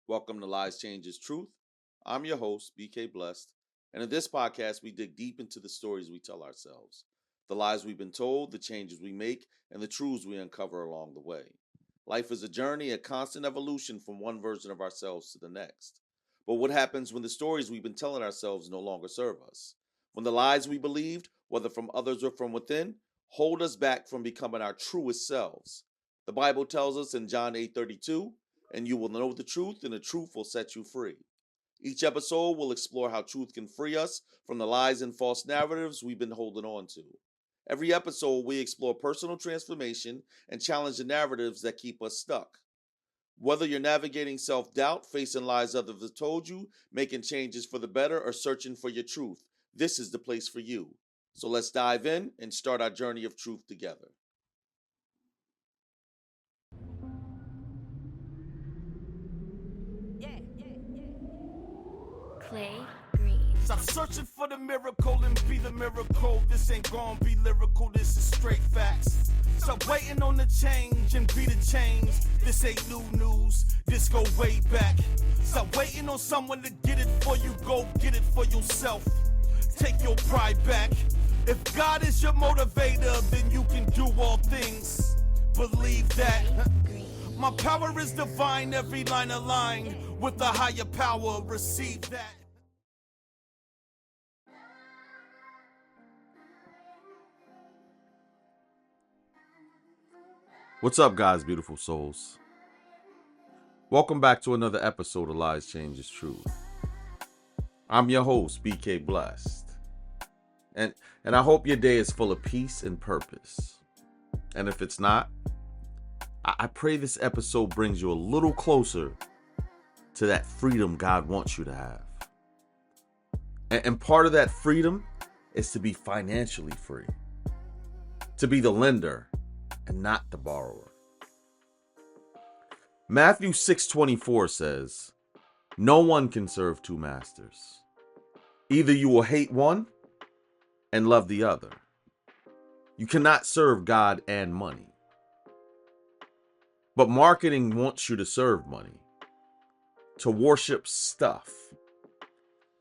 Welcome to Lies Changes Truth. I'm your host, BK Blessed, and in this podcast, we dig deep into the stories we tell ourselves, the lies we've been told, the changes we make, and the truths we uncover along the way. Life is a journey, a constant evolution from one version of ourselves to the next. But what happens when the stories we've been telling ourselves no longer serve us? When the lies we believed, whether from others or from within, hold us back from becoming our truest selves? The Bible tells us in John 8:32, and you will know the truth, and the truth will set you free. Each episode will explore how truth can free us from the lies and false narratives we've been holding on to. Every episode, we explore personal transformation and challenge the narratives that keep us stuck. Whether you're navigating self-doubt, facing lies others have told you, making changes for the better, or searching for your truth, this is the place for you. So let's dive in and start our journey of truth together. Clay Green. Stop searching for the miracle and be the miracle. This ain't gonna be lyrical, this is straight facts. Stop waiting on the change and be the change. This ain't new news, this go way back. Stop waiting on someone to get it for you, go get it for yourself. Take your pride back. If God is your motivator, then you can do all things. Believe that. My power is divine, every line aligned with the higher power, receive that. What's up, guys, beautiful souls? Welcome back to another episode of Lies Changes Truth. I'm your host, BK Blessed. And I hope your day is full of peace and purpose. And if it's not, I pray this episode brings you a little closer to that freedom God wants you to have. And part of that freedom is to be financially free. To be the lender and not the borrower. Matthew 6:24 says, "No one can serve two masters. Either you will hate one and love the other. You cannot serve God and money." But marketing wants you to serve money, to worship stuff,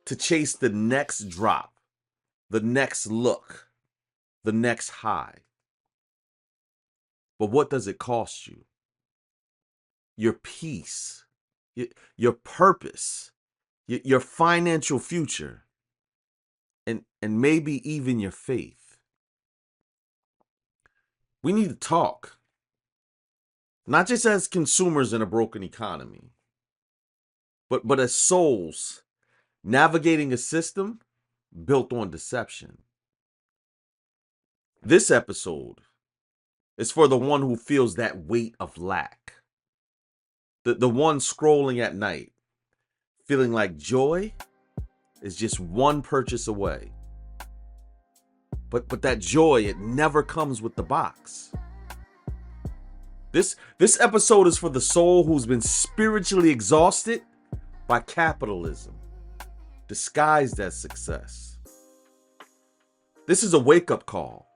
to chase the next drop, the next look, the next high. But what does it cost you? Your peace, your purpose, your financial future, and maybe even your faith. We need to talk. Not just as consumers in a broken economy, but as souls navigating a system built on deception. This episode is for the one who feels that weight of lack. The one scrolling at night, feeling like joy is just one purchase away. But that joy, it never comes with the box. This episode is for the soul who's been spiritually exhausted by capitalism, disguised as success. This is a wake-up call,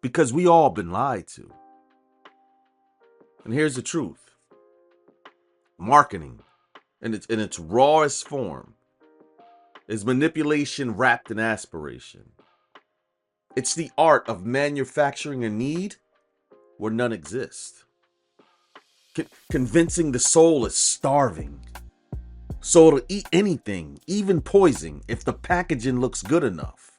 because we all been lied to. And here's the truth. Marketing, in its rawest form, is manipulation wrapped in aspiration. It's the art of manufacturing a need where none exists. Convincing the soul is starving, so it'll eat anything, even poison, if the packaging looks good enough.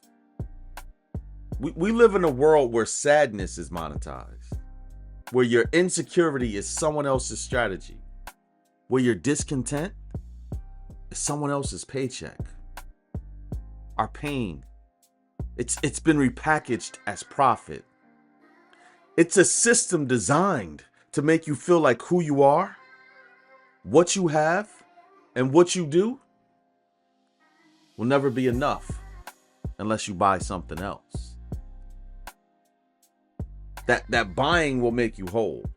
We live in a world where sadness is monetized, where your insecurity is someone else's strategy, where your discontent is someone else's paycheck. Our pain, it's been repackaged as profit. It's a system designed to make you feel like who you are, what you have, and what you do will never be enough unless you buy something else. That buying will make you whole.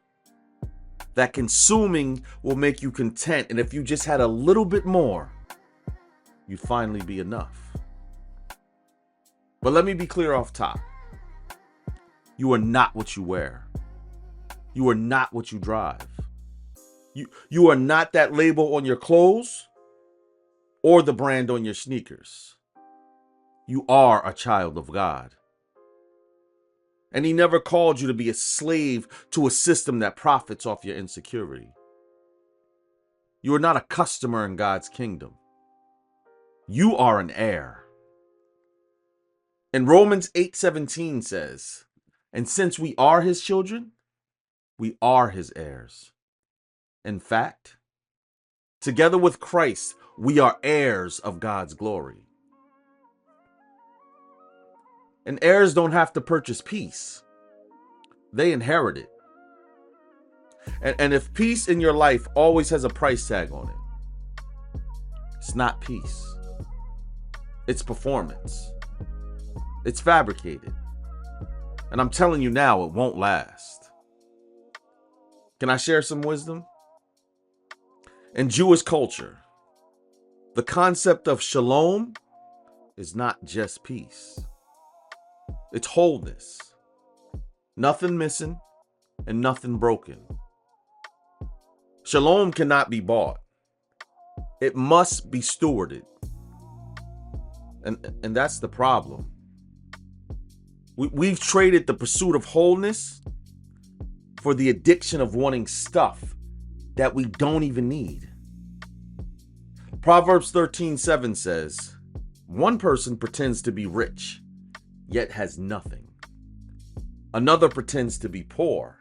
That consuming will make you content. And if you just had a little bit more, you'd finally be enough. But let me be clear off top. You are not what you wear. You are not what you drive. You are not that label on your clothes or the brand on your sneakers. You are a child of God. And he never called you to be a slave to a system that profits off your insecurity. You are not a customer in God's kingdom. You are an heir. And Romans 8:17 says, and since we are his children, we are his heirs. In fact, together with Christ, we are heirs of God's glory. And heirs don't have to purchase peace. They inherit it. And if peace in your life always has a price tag on it, it's not peace. It's performance. It's fabricated. And I'm telling you now, it won't last. Can I share some wisdom? In Jewish culture, the concept of shalom is not just peace. It's wholeness. Nothing missing and nothing broken. Shalom cannot be bought. It must be stewarded. And that's the problem. We've traded the pursuit of wholeness for the addiction of wanting stuff that we don't even need. Proverbs 13:7 says, one person pretends to be rich, yet has nothing. Another pretends to be poor,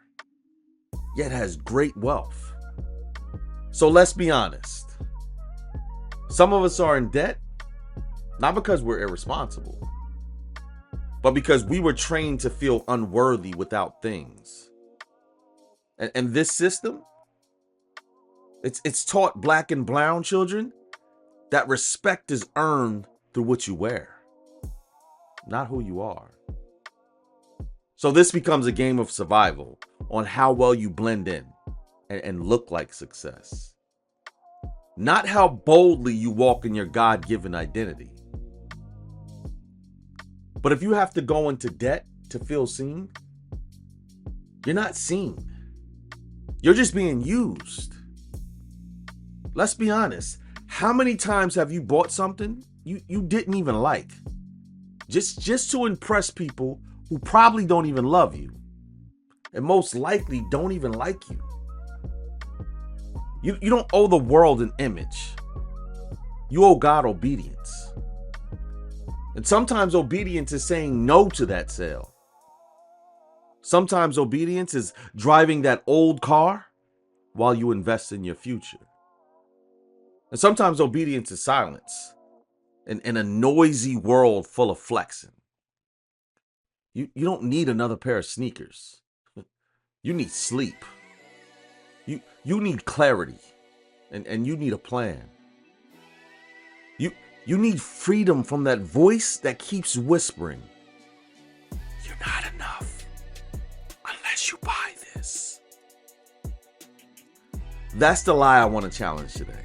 yet has great wealth. So let's be honest. Some of us are in debt, not because we're irresponsible, but because we were trained to feel unworthy without things. And this system, it's taught black and brown children that respect is earned through what you wear, not who you are. So this becomes a game of survival on how well you blend in and look like success, not how boldly you walk in your God-given identity. But if you have to go into debt to feel seen, you're not seen. You're just being used. Let's be honest. How many times have you bought something you didn't even like? Just to impress people who probably don't even love you and most likely don't even like you. You don't owe the world an image. You owe God obedience. And sometimes obedience is saying no to that sale. Sometimes obedience is driving that old car while you invest in your future. And sometimes obedience is silence in a noisy world full of flexing. You don't need another pair of sneakers. You need sleep. You need clarity, and you need a plan. You need freedom from that voice that keeps whispering, you're not enough unless you buy this. That's the lie I want to challenge today.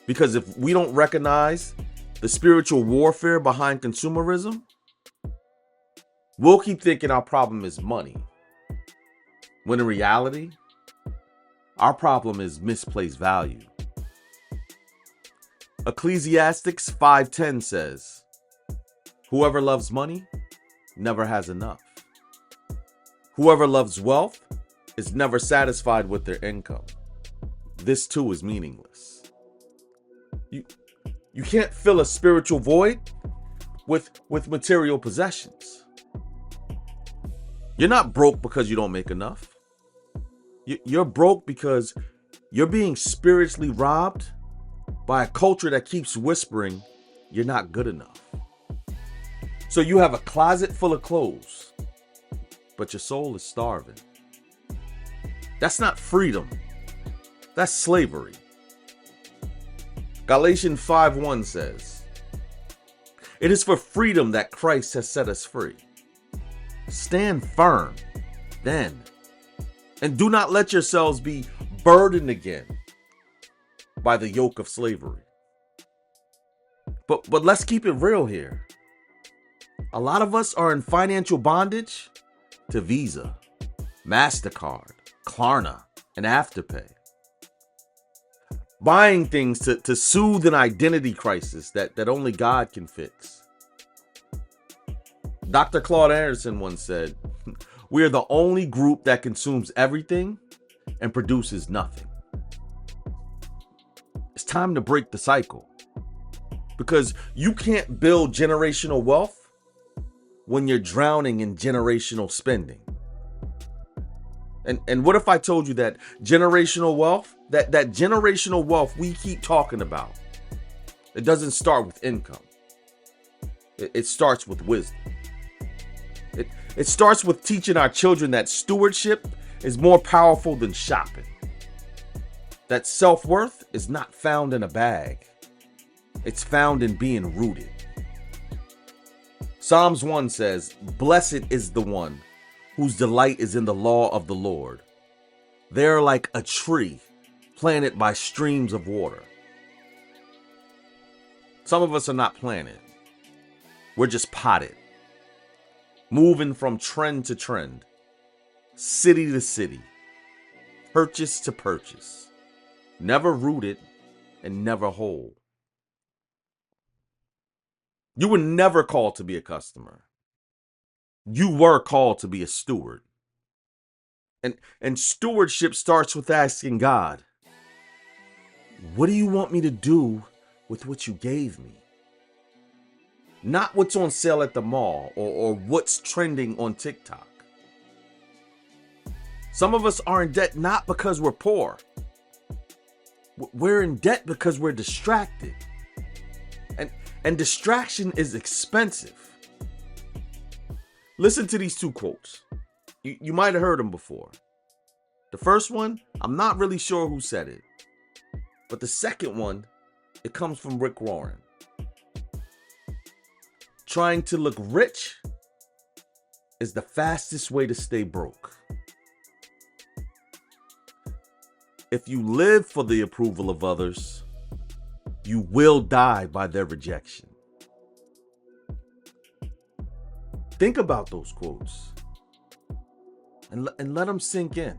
Because if we don't recognize the spiritual warfare behind consumerism, we'll keep thinking our problem is money, when in reality, our problem is misplaced value. Ecclesiastes 5:10 says, whoever loves money never has enough. Whoever loves wealth is never satisfied with their income. This too is meaningless. You can't fill a spiritual void with material possessions. You're not broke because you don't make enough. You're broke because you're being spiritually robbed by a culture that keeps whispering you're not good enough. So you have a closet full of clothes, but your soul is starving. That's not freedom. That's slavery. Galatians 5:1 says, it is for freedom that Christ has set us free. Stand firm, then, and do not let yourselves be burdened again by the yoke of slavery. But let's keep it real here. A lot of us are in financial bondage to Visa, MasterCard, Klarna, and Afterpay. buying things to soothe an identity crisis that only God can fix. Dr. Claude Anderson once said, "We are the only group that consumes everything and produces nothing." It's time to break the cycle, because you can't build generational wealth when you're drowning in generational spending. And what if I told you that generational wealth, that generational wealth we keep talking about, it doesn't start with income. It starts with wisdom. It starts with teaching our children that stewardship is more powerful than shopping. That self-worth is not found in a bag. It's found in being rooted. Psalms 1 says, "Blessed is the one whose delight is in the law of the Lord. They are like a tree planted by streams of water." Some of us are not planted. We're just potted, moving from trend to trend, city to city, purchase to purchase, never rooted and never whole. You were never called to be a customer. You were called to be a steward. And stewardship starts with asking God, what do you want me to do with what you gave me? Not what's on sale at the mall or what's trending on TikTok. Some of us are in debt not because we're poor. We're in debt because we're distracted. And distraction is expensive. Listen to these two quotes. You might have heard them before. The first one, I'm not really sure who said it. But the second one, it comes from Rick Warren. Trying to look rich is the fastest way to stay broke. If you live for the approval of others, you will die by their rejection. Think about those quotes and let them sink in.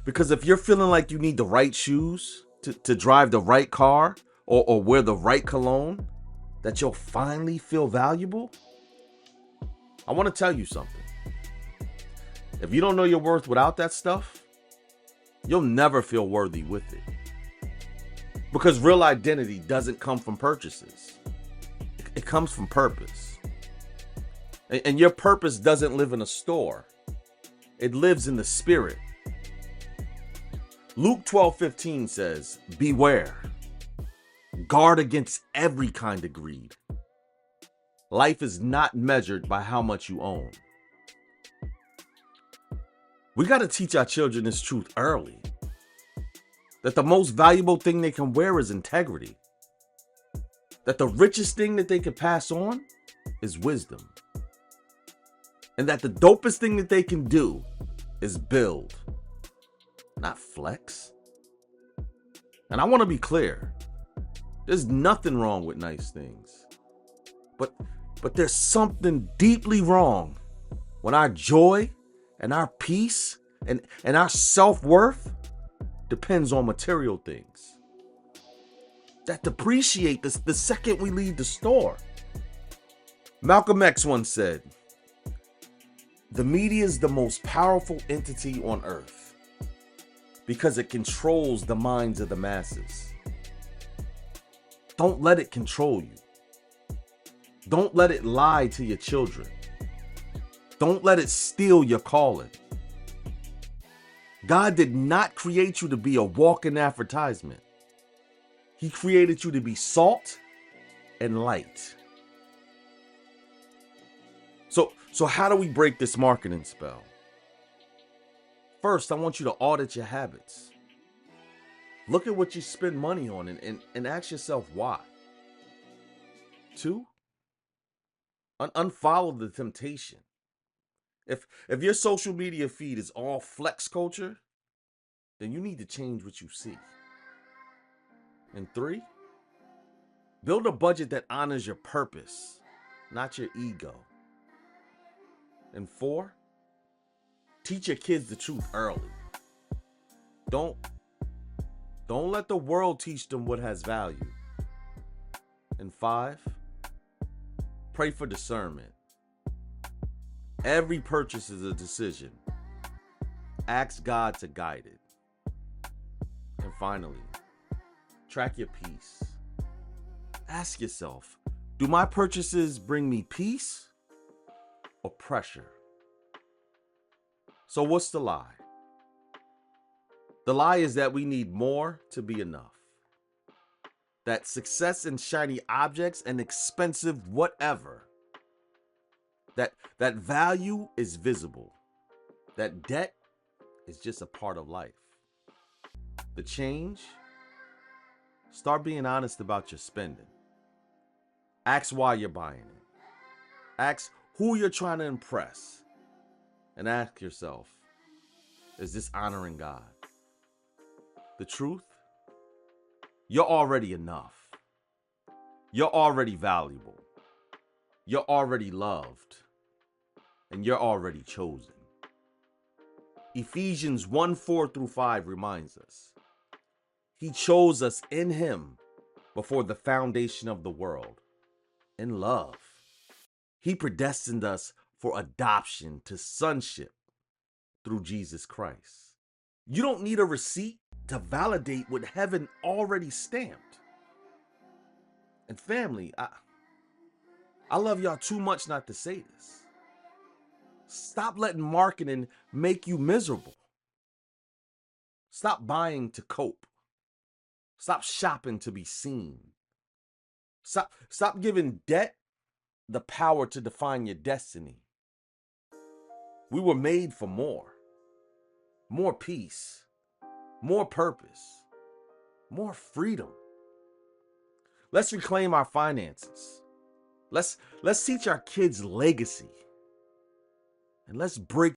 Because if you're feeling like you need the right shoes to drive the right car or wear the right cologne, that you'll finally feel valuable, I want to tell you something. If you don't know your worth without that stuff, you'll never feel worthy with it. Because real identity doesn't come from purchases. It comes from purpose. And your purpose doesn't live in a store. It lives in the spirit. Luke 12:15 says, "Beware. Guard against every kind of greed. Life is not measured by how much you own." We got to teach our children this truth early. That the most valuable thing they can wear is integrity. That the richest thing that they can pass on is wisdom. And that the dopest thing that they can do is build, not flex. And I want to be clear. There's nothing wrong with nice things. But there's something deeply wrong when our joy and our peace and our self-worth depends on material things that depreciate the second we leave the store. Malcolm X once said, "The media is the most powerful entity on earth because it controls the minds of the masses." Don't let it control you. Don't let it lie to your children. Don't let it steal your calling. God did not create you to be a walking advertisement. He created you to be salt and light. So how do we break this marketing spell? First, I want you to audit your habits. Look at what you spend money on and ask yourself why. 2, unfollow the temptation. If your social media feed is all flex culture, then you need to change what you see. And 3, build a budget that honors your purpose, not your ego. And 4, teach your kids the truth early. Don't Don't let the world teach them what has value. And 5, pray for discernment. Every purchase is a decision. Ask God to guide it. And finally, track your peace. Ask yourself, do my purchases bring me peace or pressure? So what's the lie? The lie is that we need more to be enough. That success and shiny objects and expensive whatever, that value is visible. That debt is just a part of life. The change, start being honest about your spending. Ask why you're buying it. Ask who you're trying to impress. And ask yourself, is this honoring God? The truth, you're already enough. You're already valuable. You're already loved. And you're already chosen. Ephesians 1:4-5 reminds us, He chose us in Him before the foundation of the world. In love, He predestined us for adoption to sonship through Jesus Christ. You don't need a receipt to validate what heaven already stamped. And family, I love y'all too much not to say this. Stop letting marketing make you miserable. Stop buying to cope. Stop shopping to be seen. Stop giving debt the power to define your destiny. We were made for more. More peace. More purpose. More freedom. Let's reclaim our finances. Let's teach our kids legacy. And let's break